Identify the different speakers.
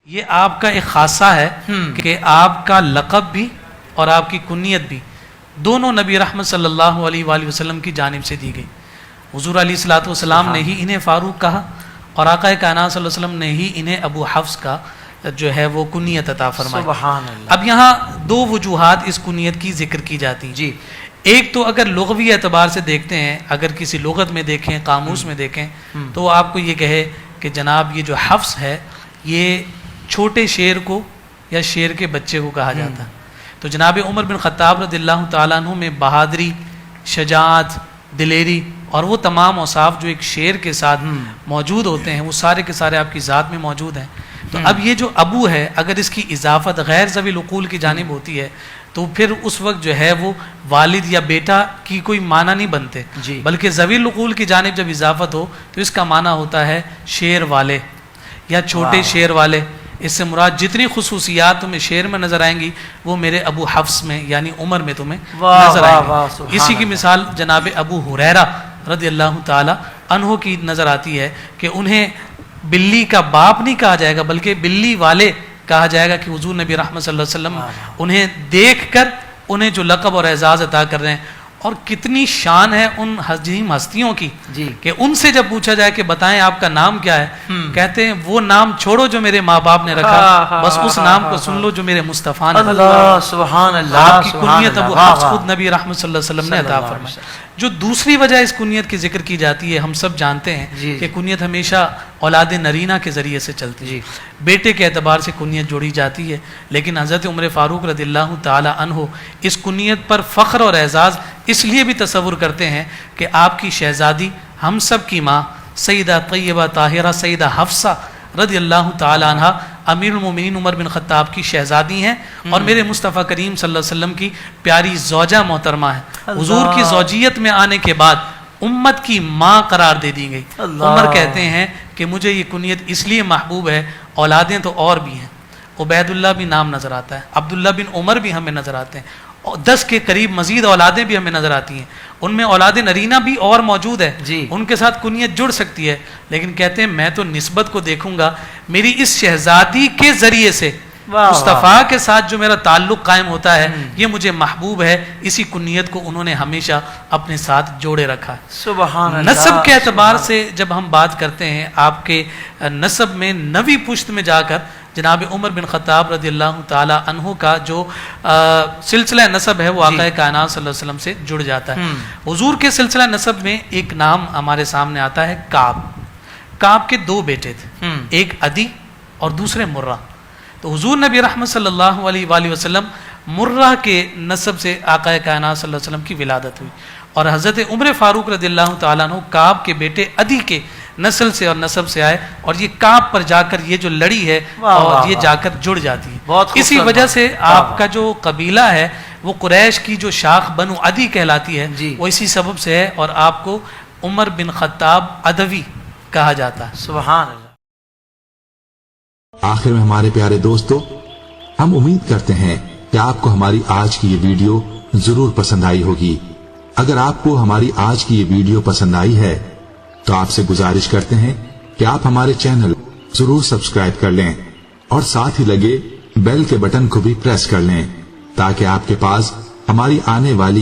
Speaker 1: یہ آپ کا ایک خاصہ ہے کہ آپ کا لقب بھی اور آپ کی کنیت بھی دونوں نبی رحمت صلی اللہ علیہ وآلہ وسلم کی جانب سے دی گئی. حضور علیہ الصلوۃ والسلام نے ہی انہیں فاروق کہا اور آقا کائنات صلی اللہ علیہ وسلم نے ہی انہیں ابو حفص کا جو ہے وہ کنیت عطا فرمائی.
Speaker 2: سبحان اللہ.
Speaker 1: اب یہاں دو وجوہات اس کنیت کی ذکر کی جاتی ہیں.
Speaker 2: جی
Speaker 1: ایک تو اگر لغوی اعتبار سے دیکھتے ہیں، اگر کسی لغت میں دیکھیں، قاموس میں دیکھیں تو وہ آپ کو یہ کہے کہ جناب یہ جو حفص ہے یہ چھوٹے شیر کو یا شیر کے بچے کو کہا جاتا ہے. تو جناب عمر بن خطاب رضی اللہ تعالیٰ عنہ میں بہادری، شجاعت، دلیری اور وہ تمام اوصاف جو ایک شیر کے ساتھ موجود ہوتے ہیں وہ سارے کے سارے آپ کی ذات میں موجود ہیں. تو اب یہ جو ابو ہے اگر اس کی اضافت غیر ذوی العقول کی جانب ہوتی ہے تو پھر اس وقت جو ہے وہ والد یا بیٹا کی کوئی معنی نہیں بنتے، بلکہ ذوی العقول کی جانب جب اضافت ہو تو اس کا معنی ہوتا ہے شیر والے یا چھوٹے شیر والے. اس سے مراد جتنی خصوصیات تمہیں شیر میں نظر آئیں گی وہ میرے ابو حفص میں یعنی عمر میں تمہیں نظر آئیں گی. اسی کی مثال جناب ابو ہریرہ رضی اللہ تعالی عنہ کی نظر آتی ہے کہ انہیں بلی کا باپ نہیں کہا جائے گا بلکہ بلی والے کہا جائے گا کہ حضور نبی رحمت صلی اللہ علیہ وسلم انہیں دیکھ کر انہیں جو لقب اور اعزاز عطا کر رہے ہیں. اور کتنی شان ہے ان عظیم ہستیوں کی کہ ان سے جب پوچھا جائے کہ بتائیں آپ کا نام کیا ہے، کہتے ہیں وہ نام چھوڑو جو میرے ماں باپ نے رکھا، بس اس نام کو سن لو جو میرے مصطفیٰ نے.
Speaker 2: اللہ سبحان اللہ.
Speaker 1: آپ کی کنیت ابو حفص خود نبی رحمت صلی اللہ علیہ وسلم نے عطا فرمائی. جو دوسری وجہ اس کنیت کی ذکر کی جاتی ہے، ہم سب جانتے ہیں کہ کنیت ہمیشہ اولاد نرینہ کے ذریعے سے چلتی ہے. بیٹے کے اعتبار سے کنیت جوڑی جاتی ہے، لیکن حضرت عمر فاروق رضی اللہ تعالی عنہ اس کنیت پر فخر اور اعزاز اس لیے بھی تصور کرتے ہیں کہ آپ کی شہزادی ہم سب کی ماں سیدہ طیبہ طاہرہ سیدہ حفصہ رضی اللہ تعالی عنہ امیر المومنین عمر بن خطاب کی شہزادی ہیں اور میرے مصطفیٰ کریم صلی اللہ علیہ وسلم کی پیاری زوجہ محترمہ ہیں. حضور کی زوجیت میں آنے کے بعد امت کی ماں قرار دے دی گئی. عمر کہتے ہیں کہ مجھے یہ کنیت اس لیے محبوب ہے، اولادیں تو اور بھی ہیں، عبید اللہ بھی نام نظر آتا ہے، عبداللہ بن عمر بھی ہمیں نظر آتے ہیں، 10 کے قریب مزید اولادیں بھی ہمیں نظر آتی ہیں. ان میں اولاد نرینہ بھی اور موجود ہے، ان کے ساتھ کنیت جڑ سکتی ہے، لیکن کہتے ہیں میں تو نسبت کو دیکھوں گا میری اس شہزادی کے ذریعے سے مصطفیٰ کے ساتھ جو میرا تعلق قائم ہوتا ہے یہ مجھے محبوب ہے. اسی کنیت کو انہوں نے ہمیشہ اپنے ساتھ جوڑے رکھا ہے.
Speaker 2: سبحان اللہ.
Speaker 1: نسب کے اعتبار سے جب ہم بات کرتے ہیں آپ کے نسب میں نویں پشت میں جا کر جناب عمر بن خطاب رضی اللہ تعالی عنہ کا جو سلسلہ نسب ہے وہ آقا کائنات صلی اللہ علیہ وسلم سے جڑ جاتا ہے. حضور کے سلسلہ نسب میں ایک نام ہمارے سامنے آتا ہے کعب. کعب کے 2 بیٹے تھے، ایک عدی اور دوسرے مرہ. تو حضور نبی رحمت صلی اللہ علیہ وآلہ وسلم مرہ کے نسب سے آقا کائنات صلی اللہ علیہ وسلم کی ولادت ہوئی اور حضرت عمر فاروق رضی اللہ تعالیٰ عنہ کعب کے بیٹے عدی کے نسل سے اور نسب سے آئے اور یہ کعب پر جا کر یہ جو لڑی ہے اور یہ جا کر جڑ جاتی ہے. اسی وجہ سے آپ کا جو قبیلہ ہے وہ قریش کی جو شاخ بنو عدی کہلاتی ہے وہ اسی سبب سے ہے اور آپ کو عمر بن خطاب عدوی کہا جاتا ہے.
Speaker 2: سبحان اللہ.
Speaker 3: آخر میں ہمارے پیارے دوستو، ہم امید کرتے ہیں کہ آپ کو ہماری آج کی یہ ویڈیو ضرور پسند آئی ہوگی. اگر آپ کو ہماری آج کی یہ ویڈیو پسند آئی ہے تو آپ سے گزارش کرتے ہیں کہ آپ ہمارے چینل ضرور سبسکرائب کر لیں اور ساتھ ہی لگے بیل کے بٹن کو بھی پریس کر لیں تاکہ آپ کے پاس ہماری آنے والی